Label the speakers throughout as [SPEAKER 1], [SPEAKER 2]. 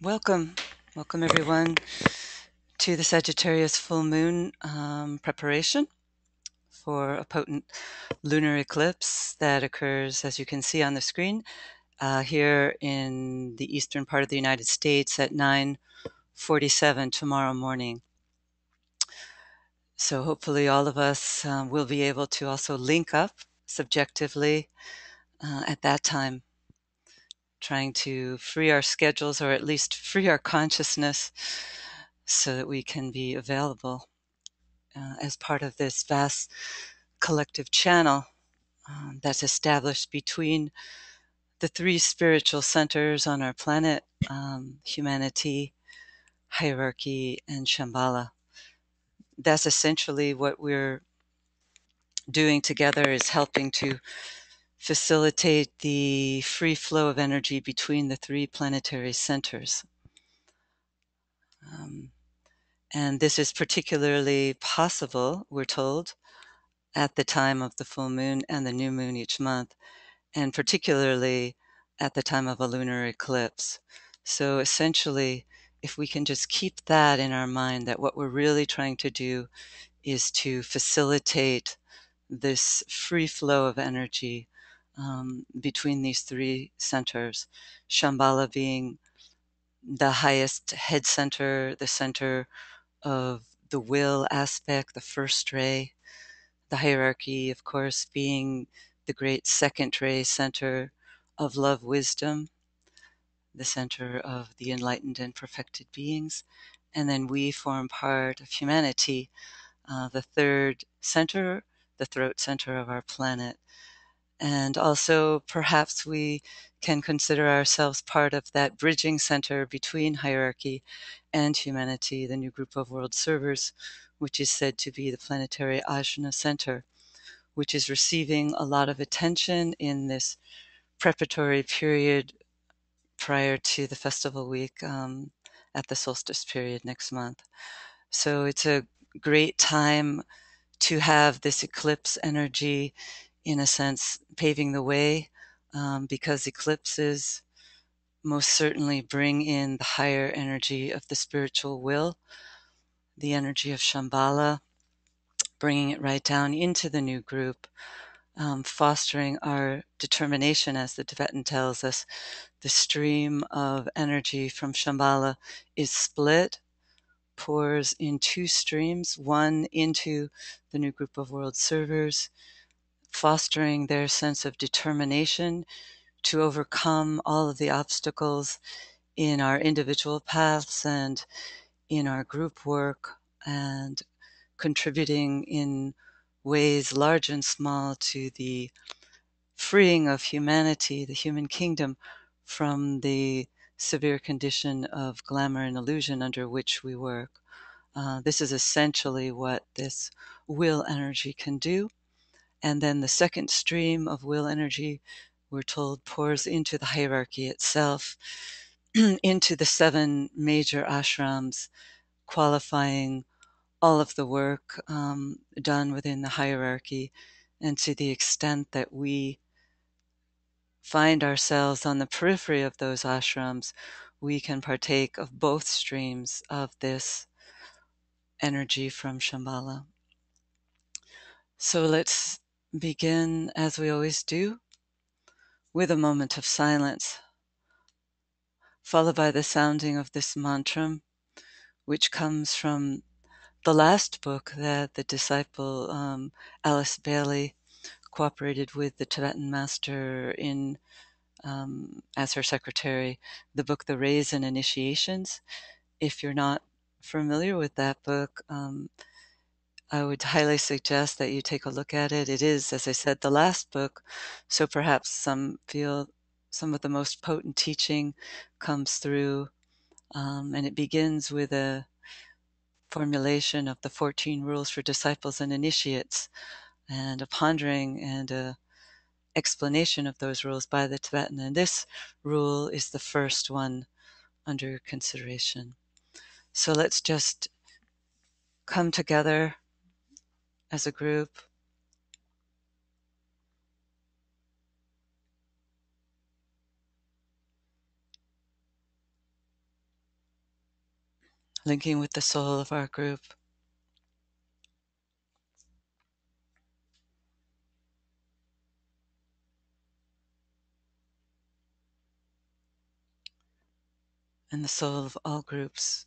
[SPEAKER 1] Welcome, welcome everyone to the Sagittarius full moon preparation for a potent lunar eclipse that occurs, as you can see on the screen, here in the eastern part of the United States at 9:47 tomorrow morning. So hopefully all of us will be able to also link up subjectively at that time, trying to free our schedules or at least free our consciousness so that we can be available as part of this vast collective channel that's established between the three spiritual centers on our planet, humanity, hierarchy, and Shambhala. That's essentially what we're doing together, is helping to facilitate the free flow of energy between the three planetary centers. Um, and this is particularly possible, we're told, at the time of the full moon and the new moon each month, and particularly at the time of a lunar eclipse. So essentially, if we can just keep that in our mind, that what we're really trying to do is to facilitate this free flow of energy between these three centers, Shambhala being the highest head center, the center of the will aspect, the first ray, the hierarchy, of course, being the great second ray center of love wisdom, the center of the enlightened and perfected beings. And then we form part of humanity, the third center, the throat center of our planet. And also, perhaps we can consider ourselves part of that bridging center between hierarchy and humanity, the new group of world servers, which is said to be the planetary Ajna center, which is receiving a lot of attention in this preparatory period prior to the festival week at the solstice period next month. So it's a great time to have this eclipse energy, in a sense, paving the way, because eclipses most certainly bring in the higher energy of the spiritual will, the energy of Shambhala, bringing it right down into the new group, fostering our determination, as the Tibetan tells us. The stream of energy from Shambhala is split, pours in two streams, one into the new group of world servers, fostering their sense of determination to overcome all of the obstacles in our individual paths and in our group work, and contributing in ways large and small to the freeing of humanity, the human kingdom, from the severe condition of glamour and illusion under which we work. This is essentially what this will energy can do. And then the second stream of will energy, we're told, pours into the hierarchy itself, into the 7 major ashrams, qualifying all of the work done within the hierarchy. And to the extent that we find ourselves on the periphery of those ashrams, we can partake of both streams of this energy from Shambhala. So let's begin, as we always do, with a moment of silence, followed by the sounding of this mantra, which comes from the last book that the disciple Alice Bailey cooperated with the Tibetan master in as her secretary, the book The Rays and Initiations. If you're not familiar with that book, I would highly suggest that you take a look at it. It is, as I said, the last book, so perhaps some feel some of the most potent teaching comes through, and it begins with a formulation of the 14 rules for disciples and initiates, and a pondering and a explanation of those rules by the Tibetan. And this rule is the first one under consideration. So let's just come together as a group, linking with the soul of our group. And the soul of all groups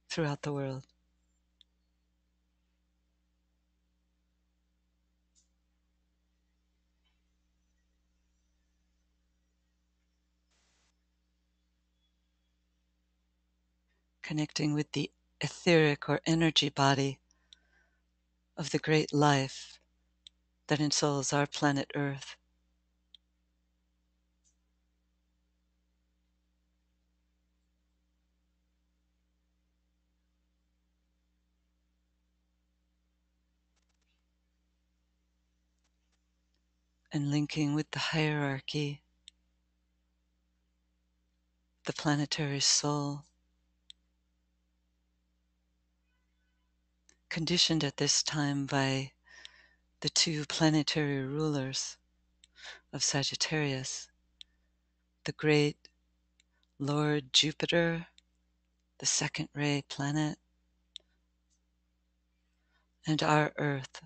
[SPEAKER 1] throughout the world. Connecting with the etheric or energy body of the great life that ensouls our planet Earth. And linking with the hierarchy, the planetary soul, conditioned at this time by the two planetary rulers of Sagittarius, the great Lord Jupiter, the second ray planet, and our Earth,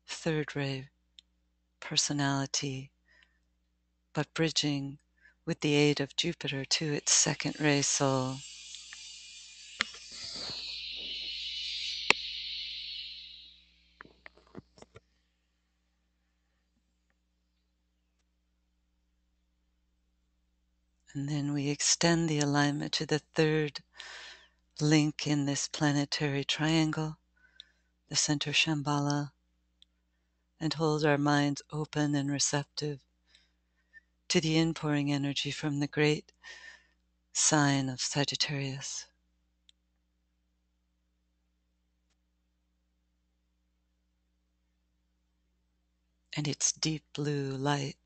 [SPEAKER 1] third ray personality, but bridging with the aid of Jupiter to its second ray soul. And then we extend the alignment to the third link in this planetary triangle, the center Shambhala, and hold our minds open and receptive to the inpouring energy from the great sign of Sagittarius and its deep blue light.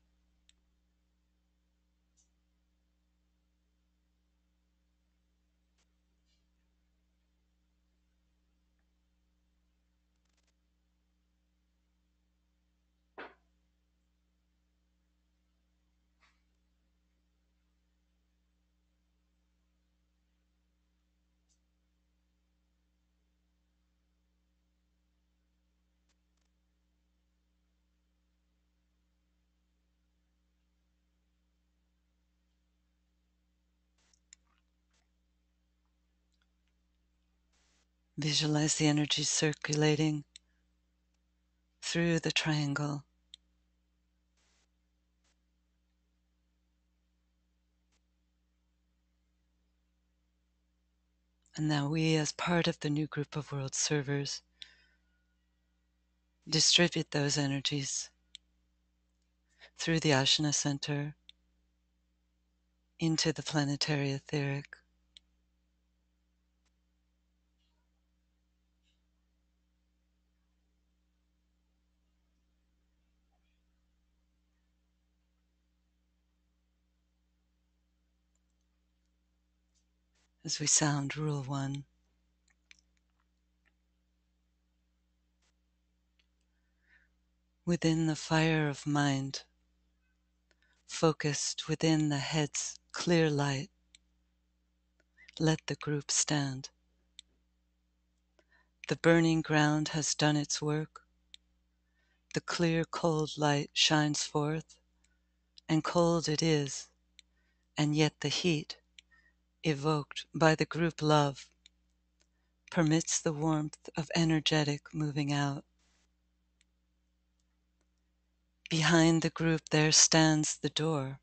[SPEAKER 1] Visualize the energy circulating through the triangle. And now we, as part of the new group of world servers, distribute those energies through the Ashana Center into the planetary etheric. As we sound Rule 1, within the fire of mind, focused within the head's clear light, let the group stand. The burning ground has done its work. The clear, cold light shines forth, and cold it is, and yet the heat, evoked by the group love, permits the warmth of energetic moving out. Behind the group there stands the door.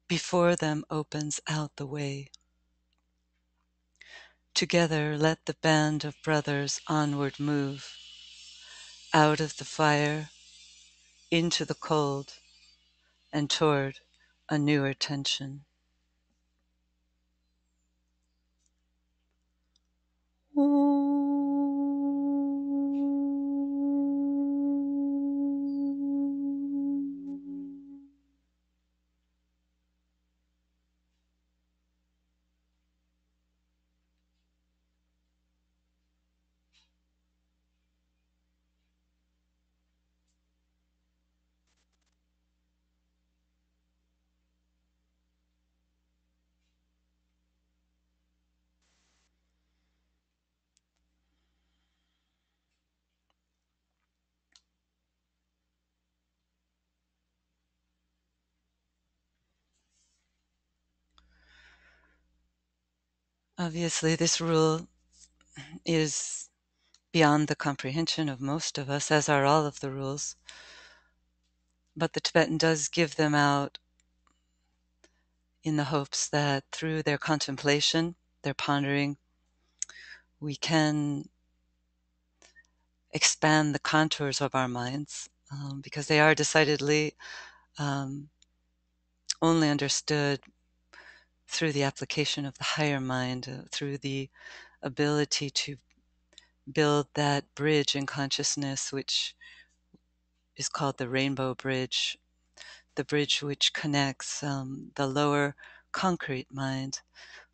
[SPEAKER 1] Before them opens out the way. Together let the band of brothers onward move, out of the fire, into the cold, and toward a newer tension. Obviously, this rule is beyond the comprehension of most of us, as are all of the rules. But the Tibetan does give them out in the hopes that through their contemplation, their pondering, we can expand the contours of our minds, because they are decidedly um, only understood through the application of the higher mind, through the ability to build that bridge in consciousness, which is called the rainbow bridge, the bridge which connects the lower concrete mind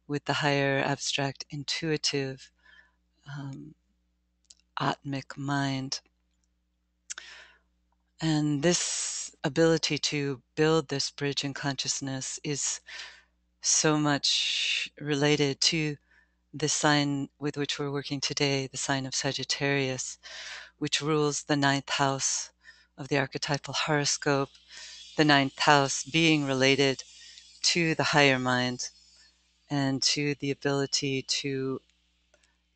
[SPEAKER 1] with the higher abstract intuitive um, atmic mind. And this ability to build this bridge in consciousness is so much related to the sign with which we're working today, the sign of Sagittarius, which rules the ninth house of the archetypal horoscope, the ninth house being related to the higher mind and to the ability to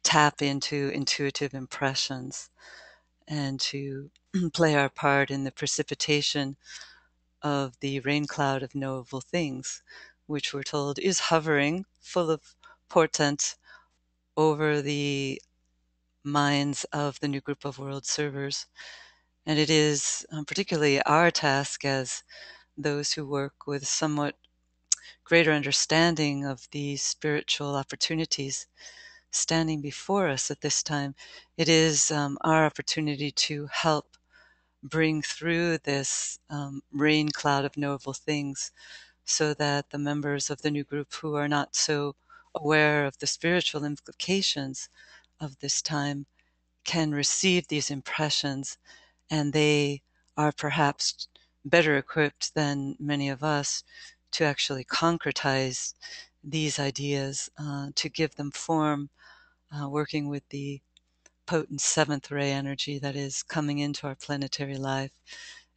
[SPEAKER 1] tap into intuitive impressions and to play our part in the precipitation of the rain cloud of knowable things, which we're told is hovering full of portent over the minds of the new group of world servers. And it is particularly our task as those who work with somewhat greater understanding of the spiritual opportunities standing before us at this time. It is our opportunity to help bring through this rain cloud of knowable things so that the members of the new group who are not so aware of the spiritual implications of this time can receive these impressions, and they are perhaps better equipped than many of us to actually concretize these ideas, to give them form, working with the potent seventh ray energy that is coming into our planetary life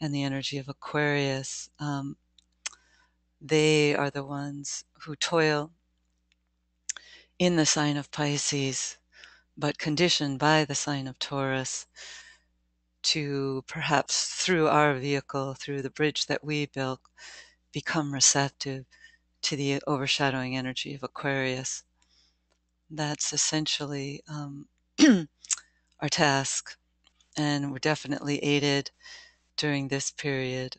[SPEAKER 1] and the energy of Aquarius. They are the ones who toil in the sign of Pisces, but conditioned by the sign of Taurus to perhaps through our vehicle, through the bridge that we built, become receptive to the overshadowing energy of Aquarius. That's essentially our task. And we're definitely aided during this period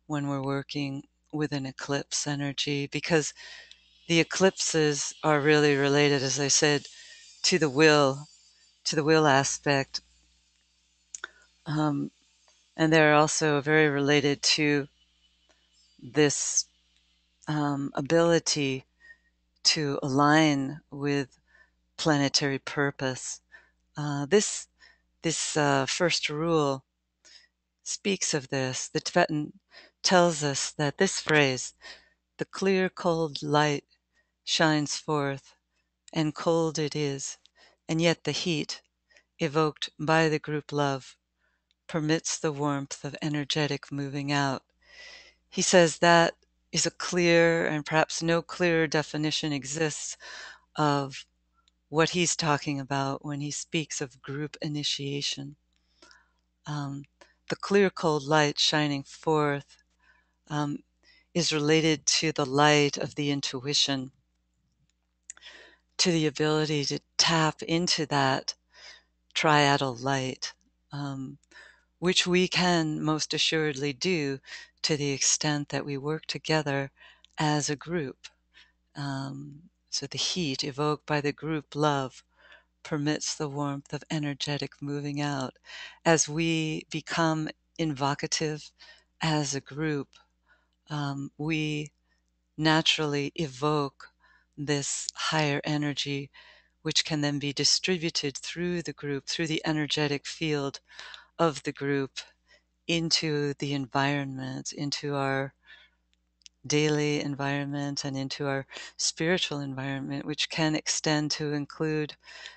[SPEAKER 1] when we're working with an eclipse energy, because the eclipses are really related, as I said, to the will aspect. And they're also very related to this ability to align with planetary purpose. This first rule speaks of this. The Tibetan tells us that this phrase, the clear, cold light shines forth, and cold it is, and yet the heat, evoked by the group love, permits the warmth of energetic moving out. He says that is a clear, and perhaps no clearer definition exists of what he's talking about when he speaks of group initiation. The clear, cold light shining forth um, is related to the light of the intuition, to the ability to tap into that triadal light, which we can most assuredly do to the extent that we work together as a group. So the heat evoked by the group love permits the warmth of energetic moving out. As we become invocative as a group, we naturally evoke this higher energy, which can then be distributed through the group, through the energetic field of the group, into the environment, into our daily environment and into our spiritual environment, which can extend to include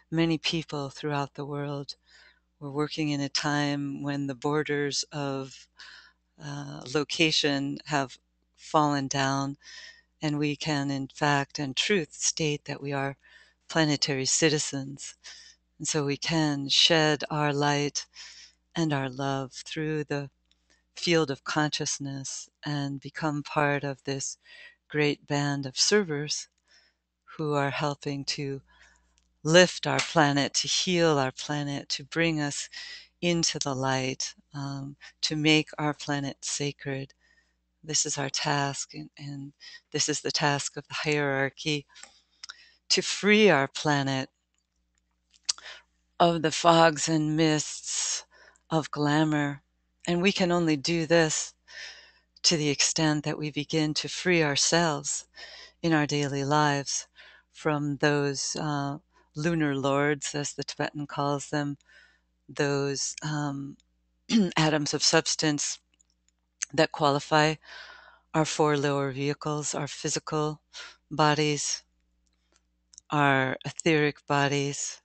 [SPEAKER 1] many people throughout the world. We're working in a time when the borders of location have fallen down, And we can, in fact and truth, state that we are planetary citizens. And so we can shed our light and our love through the field of consciousness and become part of this great band of servers who are helping to lift our planet, to heal our planet, to bring us into the light, to make our planet sacred. This is our task, and this is the task of the hierarchy, to free our planet of the fogs and mists of glamour. And we can only do this to the extent that we begin to free ourselves in our daily lives from those lunar lords, as the Tibetan calls them, those atoms of substance that qualify our four lower vehicles, our physical bodies, our etheric bodies,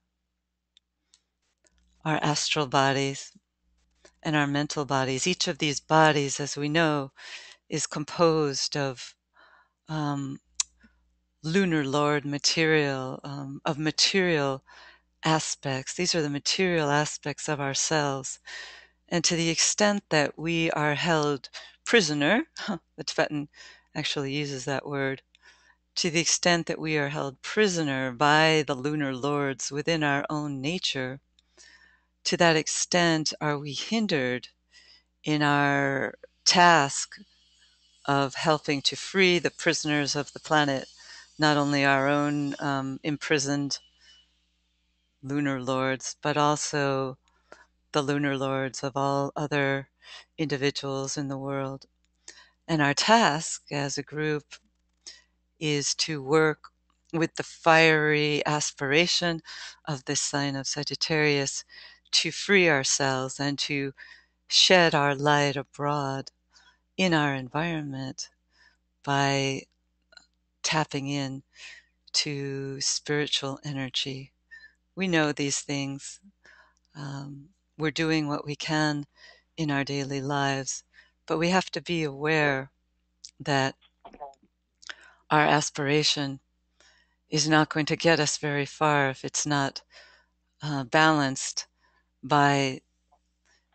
[SPEAKER 1] our astral bodies, and our mental bodies. Each of these bodies, as we know, is composed of um, lunar lord material, of material aspects. These are the material aspects of ourselves. And to the extent that we are held prisoner, the Tibetan actually uses that word, to the extent that we are held prisoner by the lunar lords within our own nature, to that extent are we hindered in our task of helping to free the prisoners of the planet, not only our own imprisoned lunar lords, but also the lunar lords of all other individuals in the world. And our task as a group is to work with the fiery aspiration of this sign of Sagittarius to free ourselves and to shed our light abroad in our environment by tapping in to spiritual energy. We know these things. We're doing what we can in our daily lives, but we have to be aware that our aspiration is not going to get us very far if it's not balanced by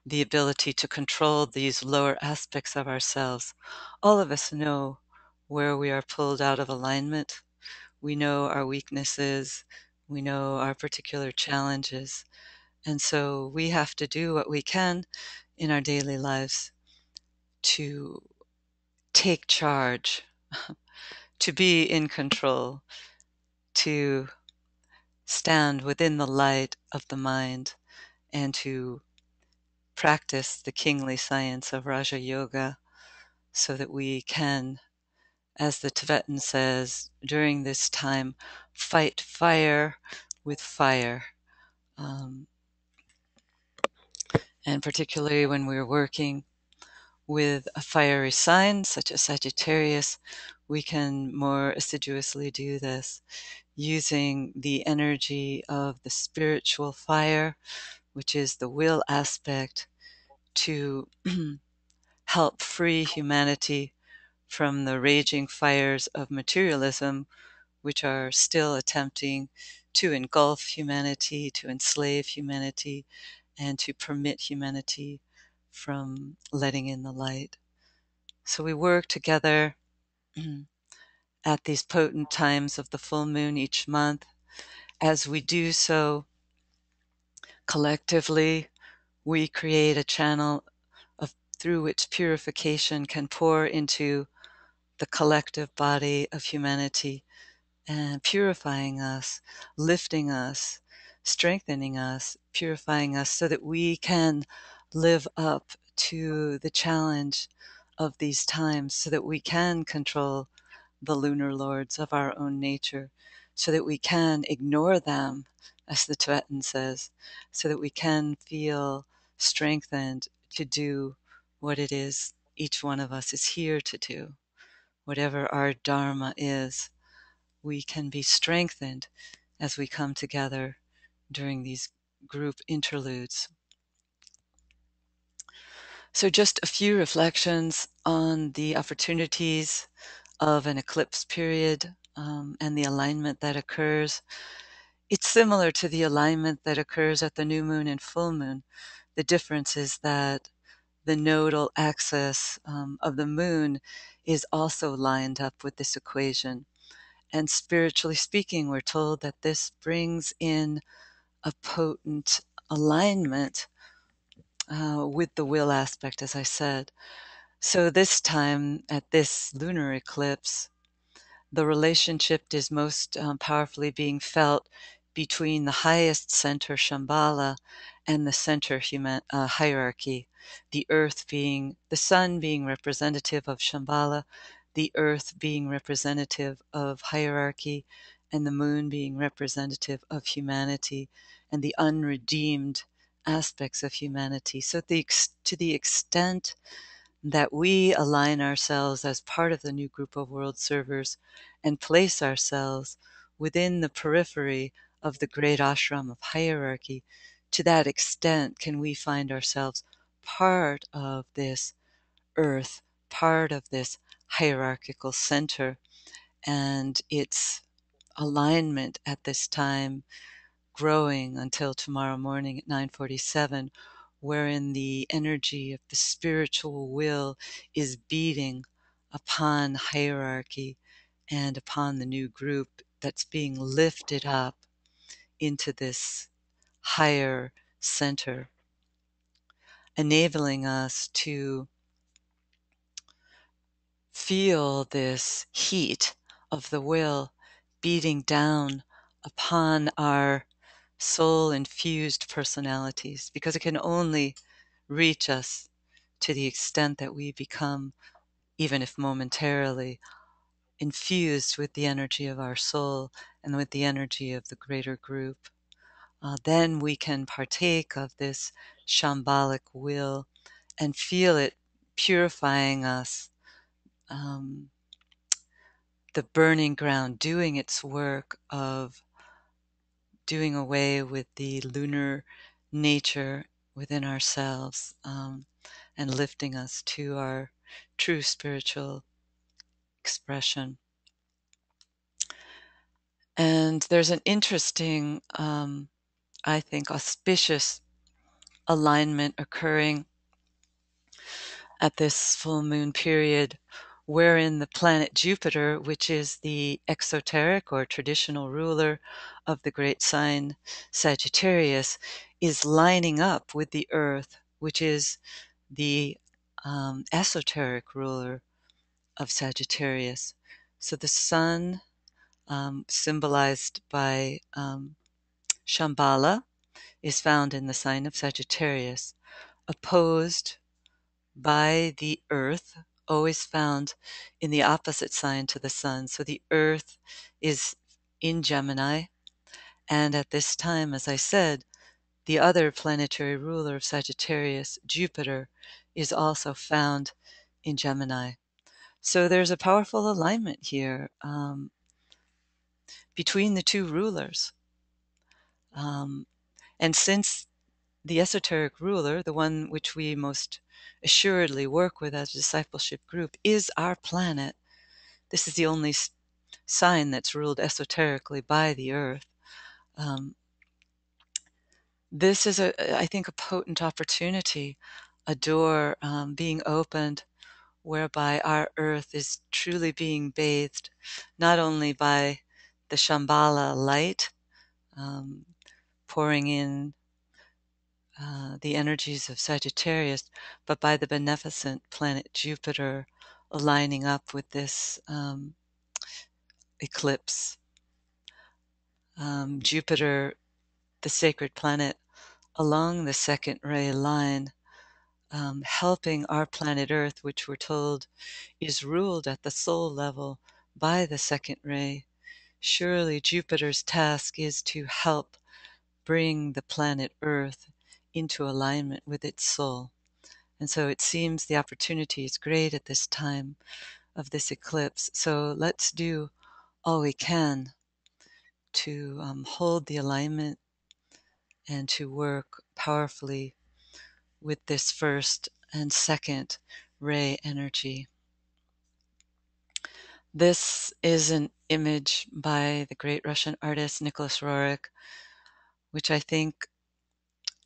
[SPEAKER 1] the ability to control these lower aspects of ourselves. All of us know where we are pulled out of alignment. We know our weaknesses. We know our particular challenges. And so we have to do what we can in our daily lives to take charge, to be in control, to stand within the light of the mind, and to practice the kingly science of Raja Yoga so that we can, as the Tibetan says, during this time, fight fire with fire. And particularly when we're working with a fiery sign such as Sagittarius, we can more assiduously do this using the energy of the spiritual fire, which is the will aspect, to help free humanity from the raging fires of materialism, which are still attempting to engulf humanity, to enslave humanity, and to permit humanity from letting in the light. So we work together at these potent times of the full moon each month. As we do so collectively, we create a channel through which purification can pour into the collective body of humanity, and purifying us, lifting us, strengthening us, purifying us so that we can live up to the challenge of these times, so that we can control the lunar lords of our own nature, so that we can ignore them, as the Tibetan says, so that we can feel strengthened to do what it is each one of us is here to do. Whatever our dharma is, we can be strengthened as we come together during these group interludes. So just a few reflections on the opportunities of an eclipse period and the alignment that occurs. It's similar to the alignment that occurs at the new moon and full moon. The difference is that the nodal axis of the moon is also lined up with this equation. And spiritually speaking, we're told that this brings in a potent alignment with the will aspect, as I said. So this time, at this lunar eclipse, the relationship is most powerfully being felt between the highest center, Shambhala, and the center hierarchy, the earth being, the sun being representative of Shambhala, the earth being representative of hierarchy, and the moon being representative of humanity and the unredeemed aspects of humanity. So to the extent that we align ourselves as part of the new group of world servers and place ourselves within the periphery of the great ashram of hierarchy, to that extent can we find ourselves part of this earth, part of this hierarchical center, and its alignment at this time growing until tomorrow morning at 9:47, wherein the energy of the spiritual will is beating upon hierarchy and upon the new group that's being lifted up into this higher center, enabling us to feel this heat of the will beating down upon our soul infused personalities, because it can only reach us to the extent that we become, even if momentarily, infused with the energy of our soul and with the energy of the greater group. Then we can partake of this shambhalic will and feel it purifying us, um, the burning ground doing its work of doing away with the lunar nature within ourselves, and lifting us to our true spiritual expression. And there's an interesting, I think, auspicious alignment occurring at this full moon period, wherein the planet Jupiter, which is the exoteric or traditional ruler of the great sign Sagittarius, is lining up with the Earth, which is the esoteric ruler of Sagittarius. So the sun, symbolized by Shambhala, is found in the sign of Sagittarius, opposed by the earth, always found in the opposite sign to the sun. So the earth is in Gemini, and at this time, as I said, the other planetary ruler of Sagittarius, Jupiter, is also found in Gemini. So there's a powerful alignment here between the two rulers. And since the esoteric ruler, the one which we most assuredly work with as a discipleship group, is our planet, this is the only sign that's ruled esoterically by the earth. This is, I think, a potent opportunity, a door being opened whereby our earth is truly being bathed, not only by the Shambhala light, pouring in the energies of Sagittarius, but by the beneficent planet Jupiter aligning up with this eclipse. Jupiter, the sacred planet, along the second ray line, helping our planet Earth, which we're told is ruled at the soul level by the second ray. Surely Jupiter's task is to help bring the planet Earth into alignment with its soul. And so it seems the opportunity is great at this time of this eclipse. So let's do all we can to hold the alignment and to work powerfully with this first and second ray energy. This is an image by the great Russian artist Nicholas Roerich, which I think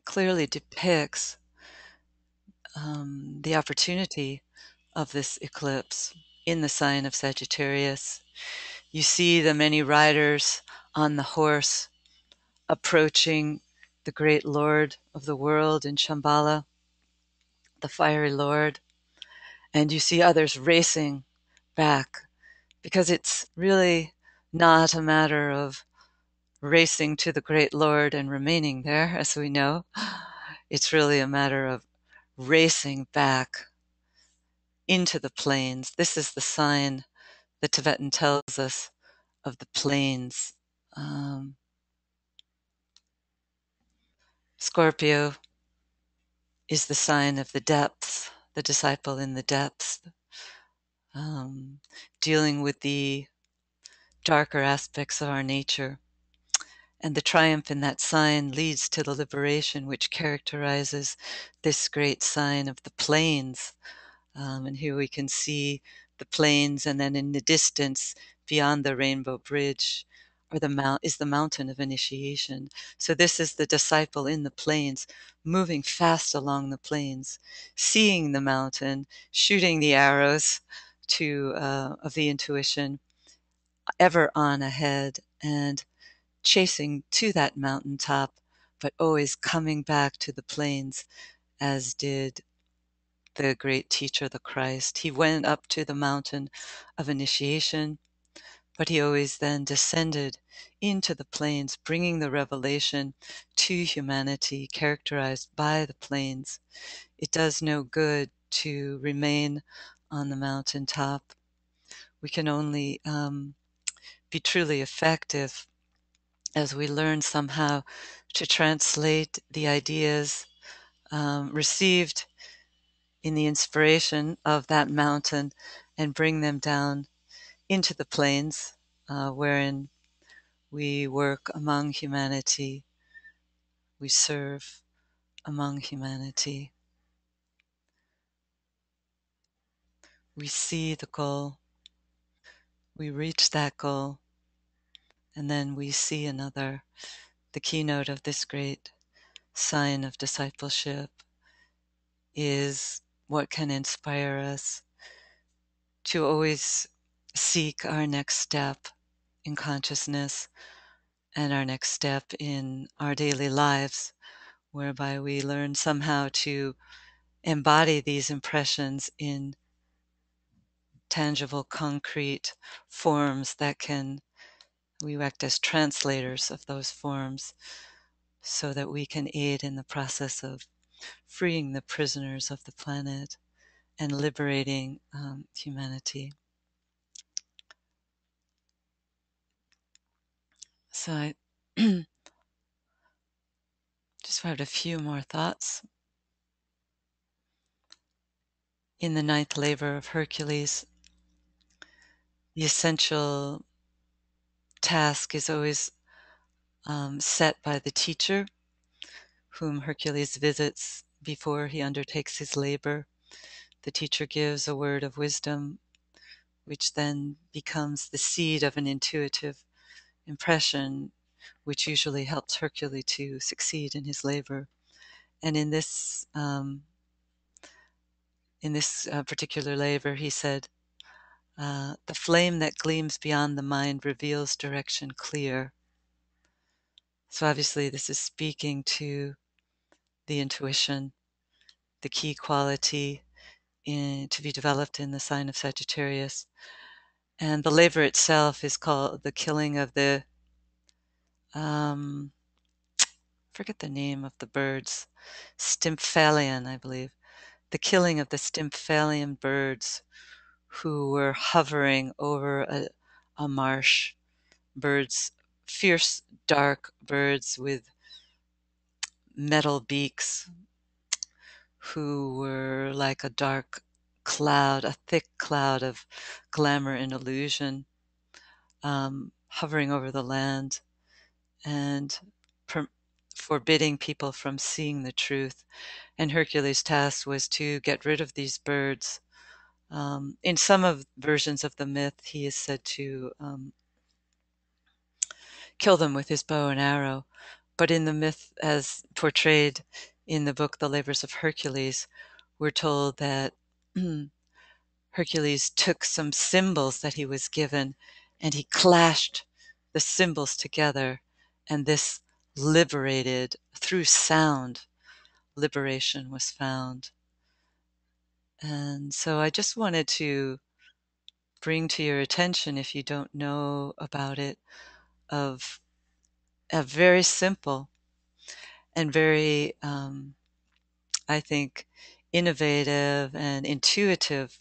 [SPEAKER 1] clearly depicts the opportunity of this eclipse in the sign of Sagittarius. You see the many riders on the horse approaching the great Lord of the world in Shambhala, the fiery Lord, and you see others racing back, because it's really not a matter of racing to the great Lord and remaining there, as we know. It's really a matter of racing back into the plains. This is the sign the Tibetan tells us of the plains. Um, Scorpio is the sign of the depths, the disciple in the depths, um, dealing with the darker aspects of our nature. And the triumph in that sign leads to the liberation which characterizes this great sign of the plains. And here we can see the plains, and then in the distance, beyond the rainbow bridge, or is the mountain of initiation. So this is the disciple in the plains, moving fast along the plains, seeing the mountain, shooting the arrows of the intuition, ever on ahead, and chasing to that mountaintop, but always coming back to the plains, as did the great teacher, the Christ. He went up to the mountain of initiation, but he always then descended into the plains, bringing the revelation to humanity, characterized by the plains. It does no good to remain on the mountaintop. We can only be truly effective as we learn somehow to translate the ideas received in the inspiration of that mountain and bring them down into the plains, wherein we work among humanity, we serve among humanity. We see the goal, we reach that goal, and then we see another. The keynote of this great sign of discipleship is what can inspire us to always seek our next step in consciousness and our next step in our daily lives, whereby we learn somehow to embody these impressions in tangible, concrete forms that we act as translators of those forms, so that we can aid in the process of freeing the prisoners of the planet and liberating humanity. So I just had a few more thoughts. In the ninth labor of Hercules, the essential task is always set by the teacher, whom Hercules visits before he undertakes his labor. The teacher gives a word of wisdom, which then becomes the seed of an intuitive impression, which usually helps Hercules to succeed in his labor. And in this particular labor, he said, the flame that gleams beyond the mind reveals direction clear. So obviously this is speaking to the intuition, the key quality to be developed in the sign of Sagittarius. And the labor itself is called the killing of the, forget the name of the birds, Stymphalian, I believe. The killing of the Stymphalian birds who were hovering over a marsh. Birds, fierce, dark birds with metal beaks, who were like a dark cloud, a thick cloud of glamour and illusion, hovering over the land and forbidding people from seeing the truth. And Hercules' task was to get rid of these birds, In some of versions of the myth, he is said to kill them with his bow and arrow. But in the myth, as portrayed in the book The Labors of Hercules, we're told that Hercules took some symbols that he was given and he clashed the symbols together, and this liberated, through sound, liberation was found. And so I just wanted to bring to your attention, if you don't know about it, of a very simple and very, I think, innovative and intuitive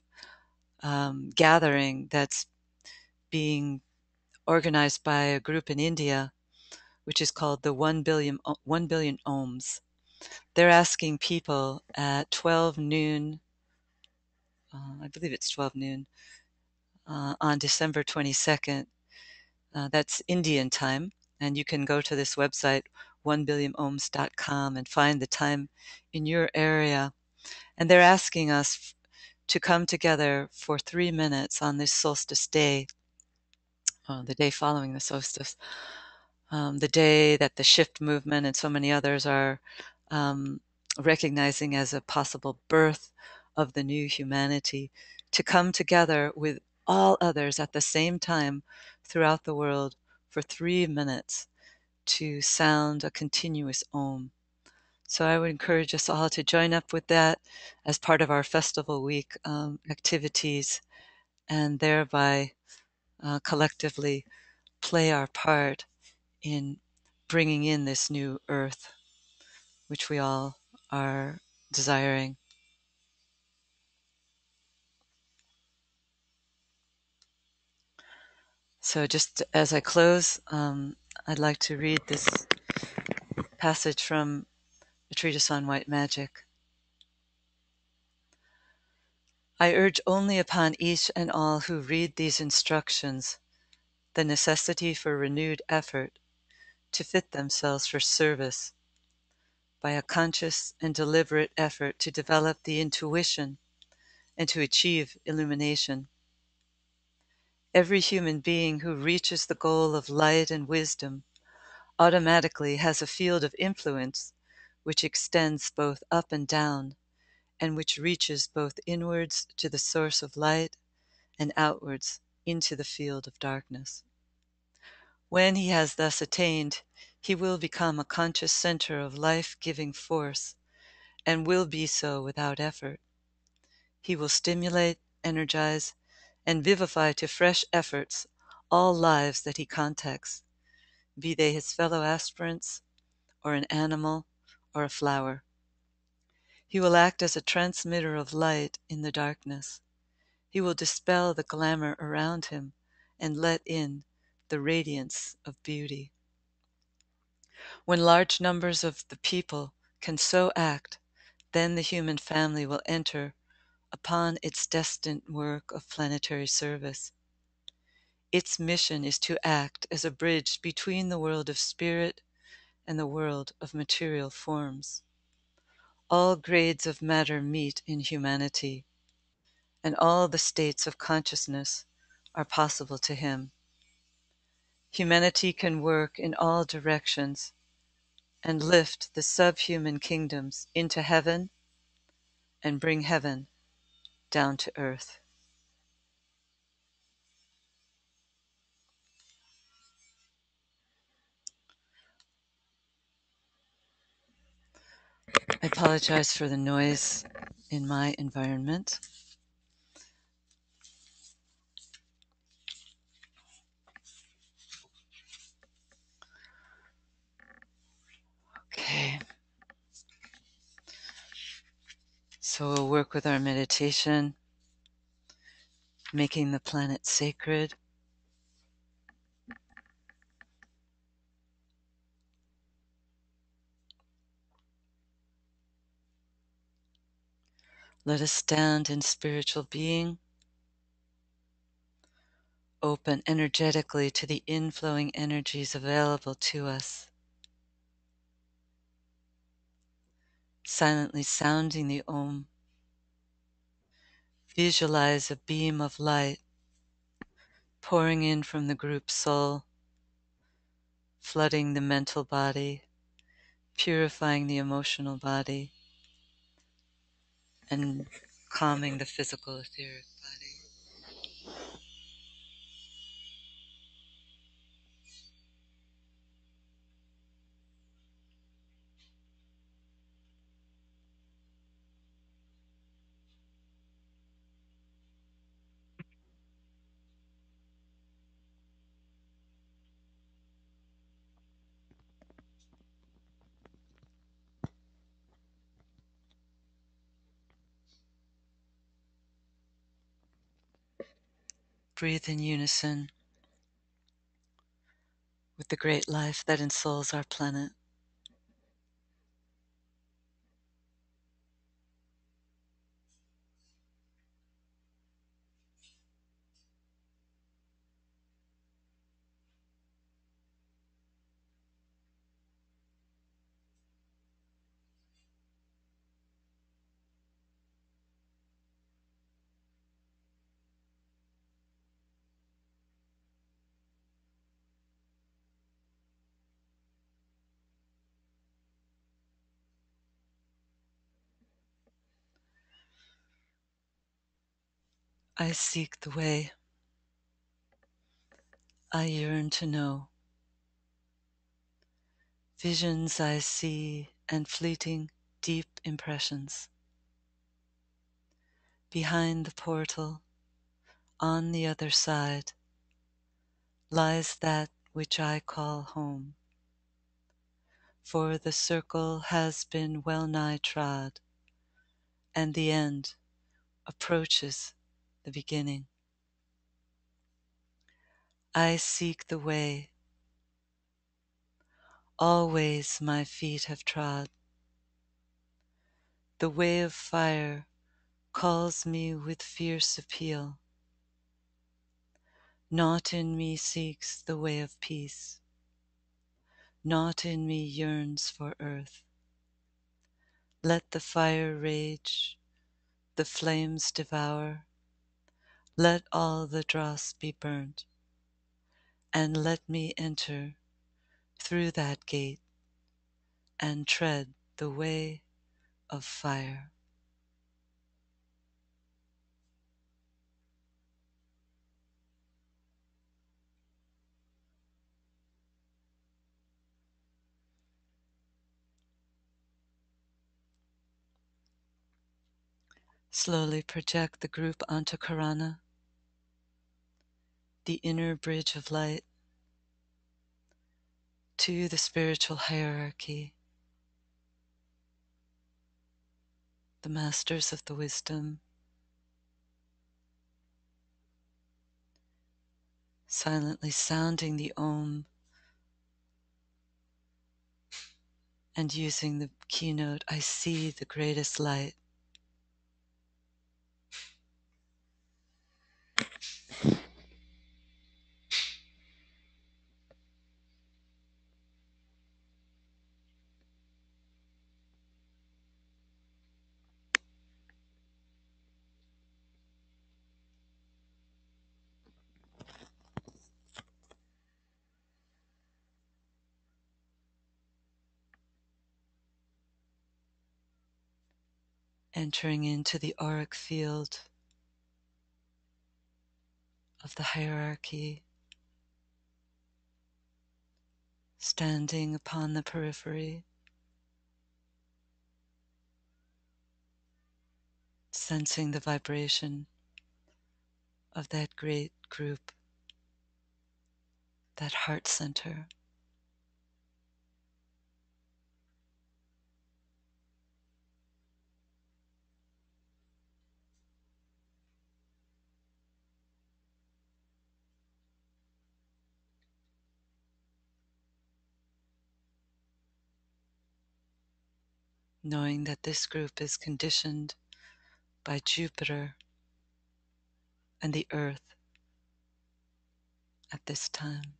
[SPEAKER 1] gathering that's being organized by a group in India, which is called the 1 billion ohms. They're asking people at 12 noon, I believe it's 12 noon, on December 22nd. That's Indian time. And you can go to this website, 1billionohms.com, and find the time in your area. And they're asking us to come together for 3 minutes on this solstice day, the day following the solstice, the day that the shift movement and so many others are recognizing as a possible birth of the new humanity, to come together with all others at the same time throughout the world for 3 minutes to sound a continuous Om. So I would encourage us all to join up with that as part of our festival week activities, and thereby collectively play our part in bringing in this new earth, which we all are desiring. So just as I close, I'd like to read this passage from the Treatise on White Magic. I urge only upon each and all who read these instructions the necessity for renewed effort to fit themselves for service by a conscious and deliberate effort to develop the intuition and to achieve illumination. Every human being who reaches the goal of light and wisdom automatically has a field of influence which extends both up and down, and which reaches both inwards to the source of light and outwards into the field of darkness. When he has thus attained, he will become a conscious center of life-giving force, and will be so without effort. He will stimulate, energize, and vivify to fresh efforts all lives that he contacts, be they his fellow aspirants, or an animal, or a flower. He will act as a transmitter of light in the darkness. He will dispel the glamour around him and let in the radiance of beauty. When large numbers of the people can so act, then the human family will enter upon its destined work of planetary service. Its mission is to act as a bridge between the world of spirit and the world of material forms. All grades of matter meet in humanity, and all the states of consciousness are possible to him. Humanity can work in all directions and lift the subhuman kingdoms into heaven and bring heaven down to earth. I apologize for the noise in my environment. Okay. So we'll work with our meditation, making the planet sacred. Let us stand in spiritual being, open energetically to the inflowing energies available to us, silently sounding the Om, Visualize a beam of light pouring in from the group soul, flooding the mental body, purifying the emotional body, and calming the physical etheric body. Breathe in unison with the great life that ensouls our planet. I seek the way. I yearn to know. Visions I see and fleeting, deep impressions. Behind the portal, on the other side, lies that which I call home. For the circle has been well nigh trod, and the end approaches the beginning. I seek the way. Always my feet have trod. The way of fire calls me with fierce appeal. Naught in me seeks the way of peace. Naught in me yearns for earth. Let the fire rage, the flames devour. Let all the dross be burnt, and let me enter through that gate and tread the way of fire. Slowly project the group onto Karana, the inner bridge of light, to the spiritual hierarchy, the masters of the wisdom, silently sounding the Om and using the keynote, I see the greatest light. Entering into the auric field of the hierarchy, standing upon the periphery, sensing the vibration of that great group, that heart center. Knowing that this group is conditioned by Jupiter and the earth at this time.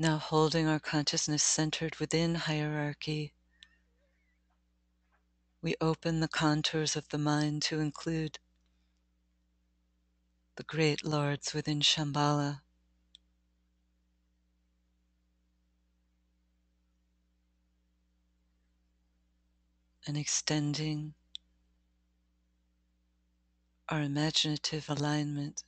[SPEAKER 1] Now holding our consciousness centered within hierarchy, we open the contours of the mind to include the great lords within Shambhala, and extending our imaginative alignment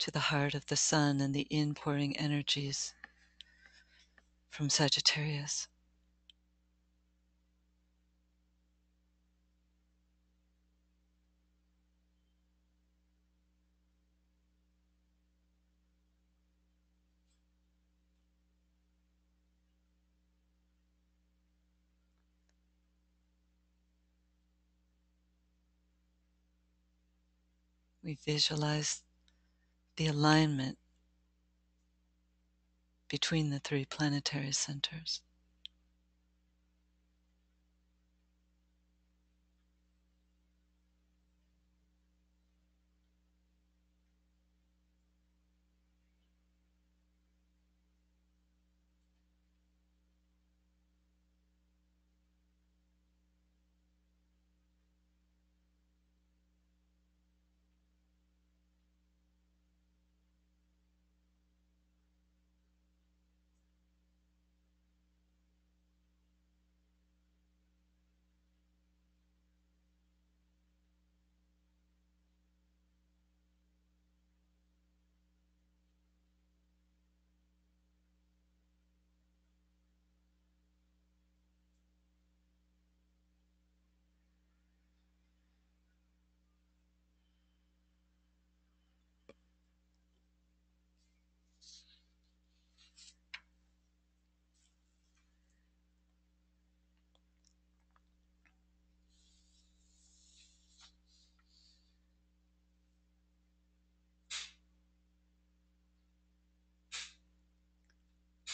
[SPEAKER 1] to the heart of the sun and the inpouring energies from Sagittarius. We visualize the alignment between the three planetary centers.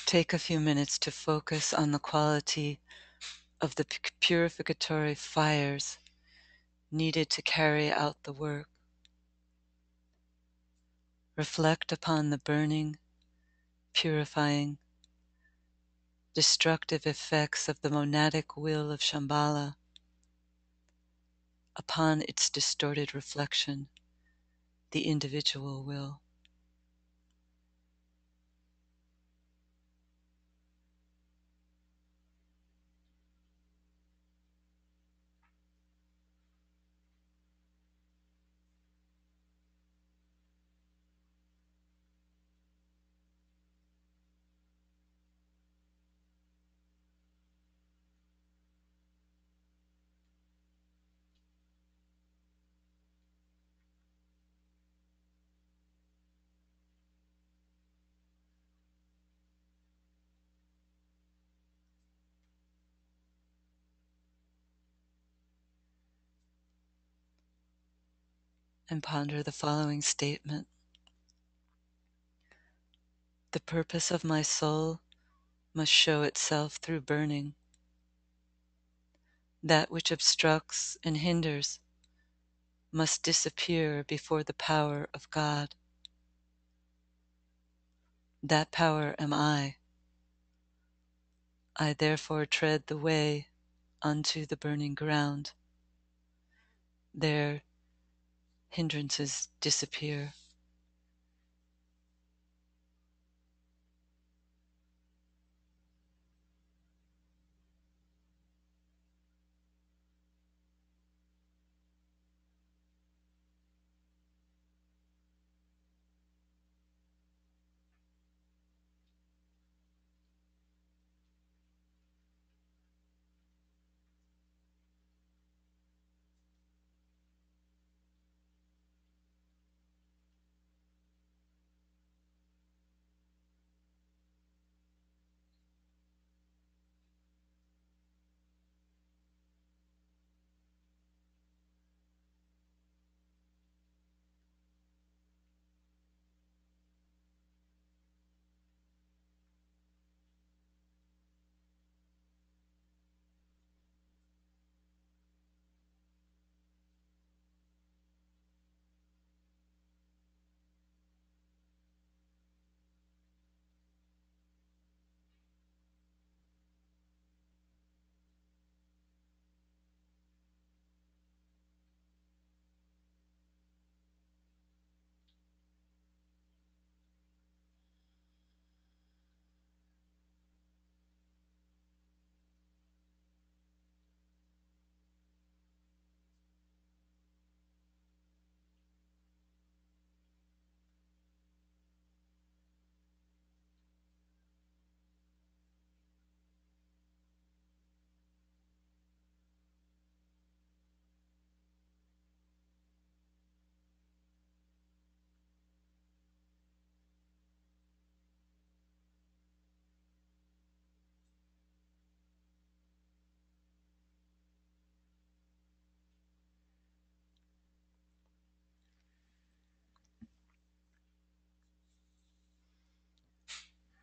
[SPEAKER 1] Take a few minutes to focus on the quality of the purificatory fires needed to carry out the work. Reflect upon the burning, purifying, destructive effects of the monadic will of Shambhala upon its distorted reflection, the individual will. And ponder the following statement. The purpose of my soul must show itself through burning. That which obstructs and hinders must disappear before the power of God. That power am I. I therefore tread the way unto the burning ground. There hindrances disappear.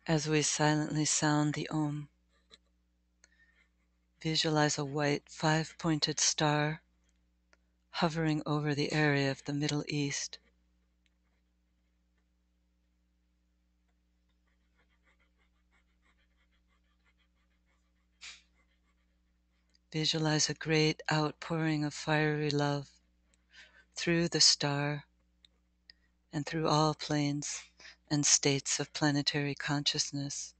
[SPEAKER 1] As we silently sound the Om, visualize a white five-pointed star hovering over the area of the Middle East. Visualize a great outpouring of fiery love through the star and through all planes and states of planetary consciousness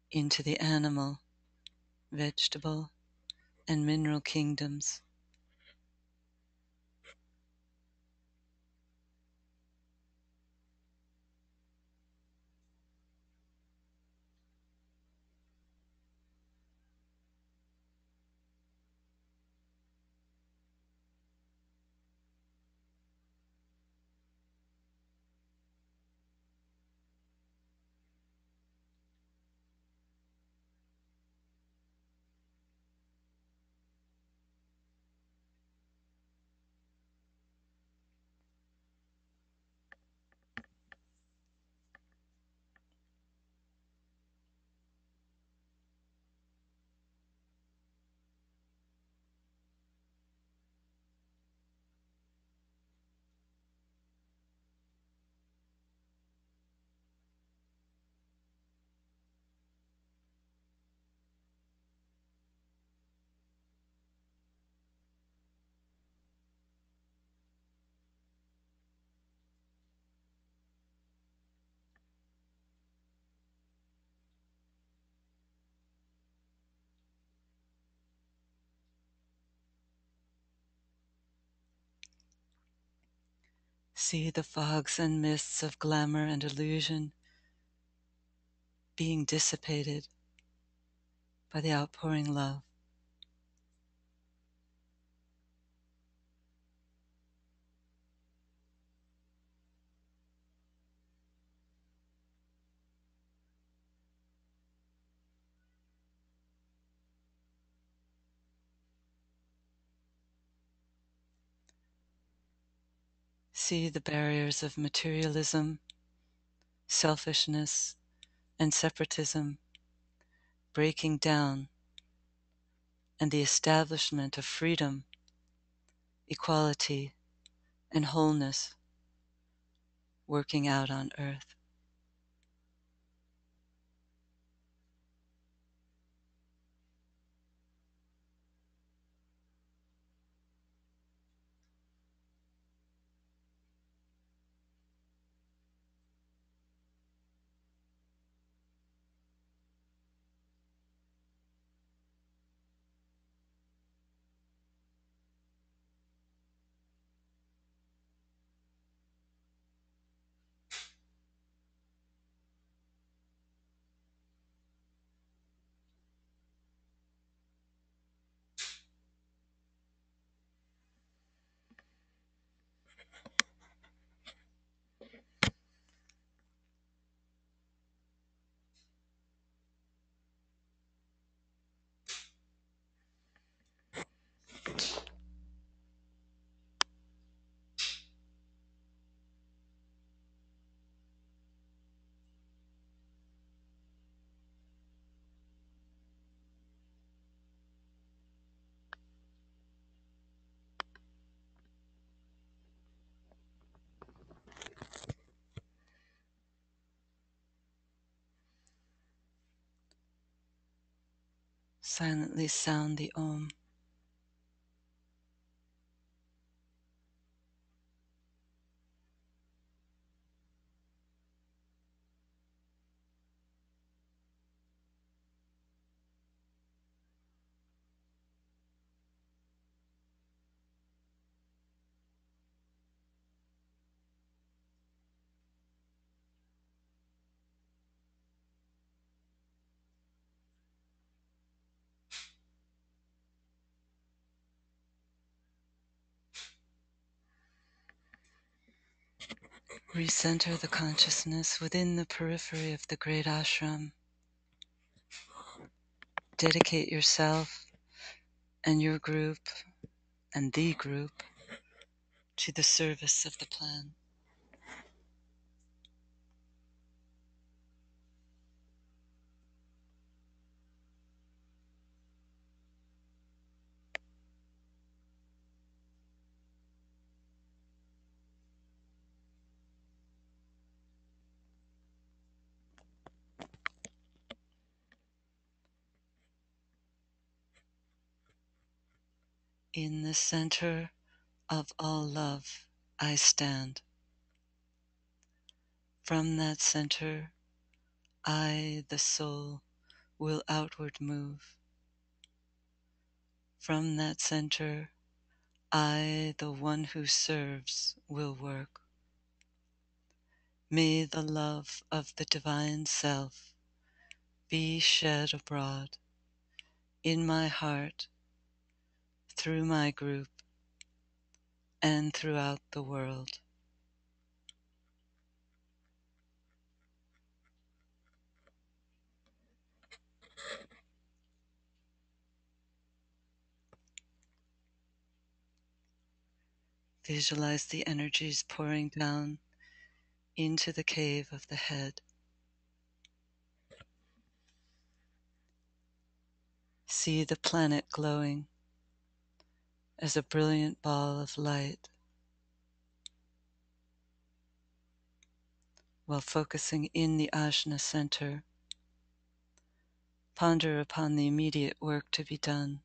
[SPEAKER 1] into the animal, vegetable, and mineral kingdoms. See the fogs and mists of glamour and illusion being dissipated by the outpouring love. See the barriers of materialism, selfishness, and separatism breaking down, and the establishment of freedom, equality, and wholeness working out on earth. Silently sound the Om. Recenter the consciousness within the periphery of the great ashram. Dedicate yourself and your group and the group to the service of the plan. In the center of all love I stand. From that center I, the soul, will outward move. From that center I, the one who serves, will work. May the love of the divine self be shed abroad in my heart, through my group, and throughout the world. Visualize the energies pouring down into the cave of the head. See the planet glowing as a brilliant ball of light, while focusing in the ajna center. Ponder upon the immediate work to be done.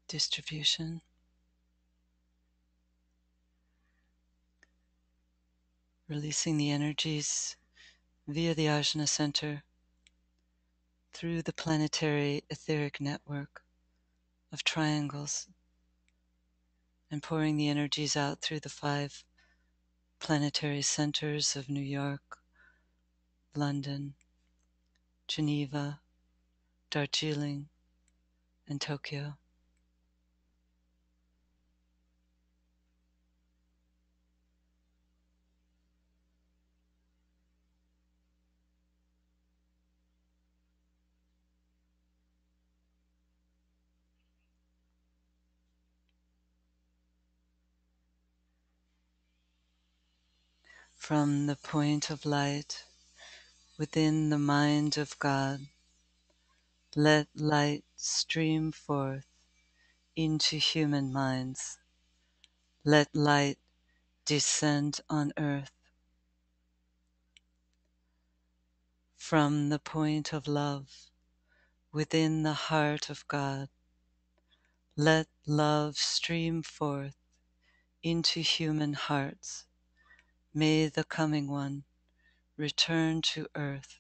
[SPEAKER 1] Distribution. Releasing the energies via the ajna center through the planetary etheric network of triangles, and pouring the energies out through the 5 planetary centers of New York, London, Geneva, Darjeeling, and Tokyo. From the point of light within the mind of God, let light stream forth into human minds. Let light descend on earth. From the point of love within the heart of God, let love stream forth into human hearts. May the coming one return to earth.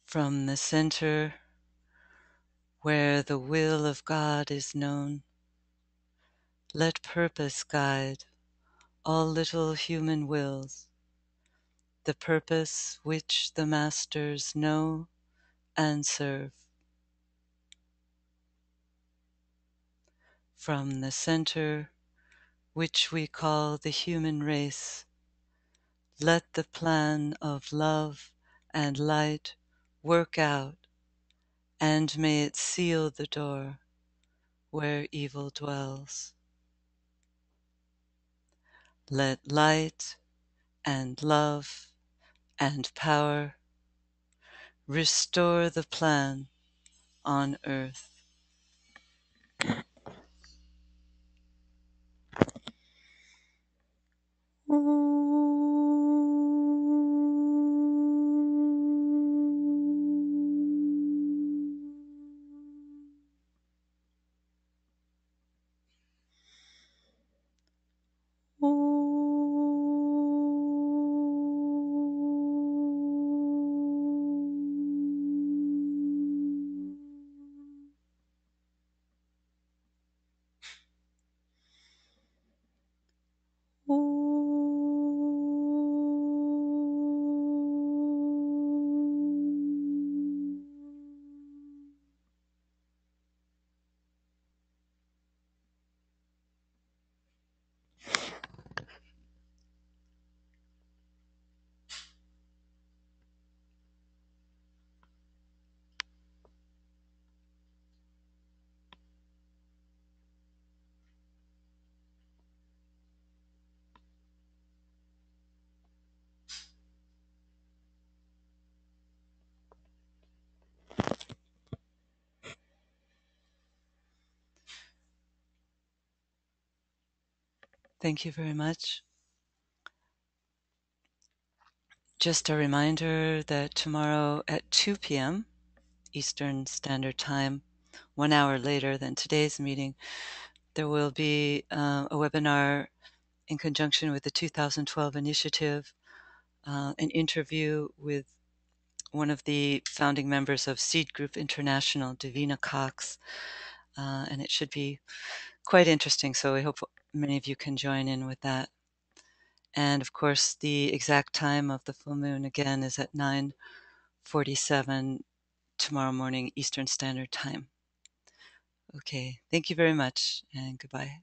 [SPEAKER 1] From the center where the will of God is known, let purpose guide all little human wills, the purpose which the masters know and serve. From the center which we call the human race, let the plan of love and light work out, and may it seal the door where evil dwells. Let light and love and power restore the plan on earth. Thank you very much. Just a reminder that tomorrow at 2 p.m. Eastern Standard Time, 1 hour later than today's meeting, there will be a webinar in conjunction with the 2012 initiative, an interview with one of the founding members of Seed Group International, Davina Cox, and it should be quite interesting. So I hope many of you can join in with that. And of course, the exact time of the full moon again is at 9:47 tomorrow morning Eastern Standard Time. Okay, thank you very much and goodbye.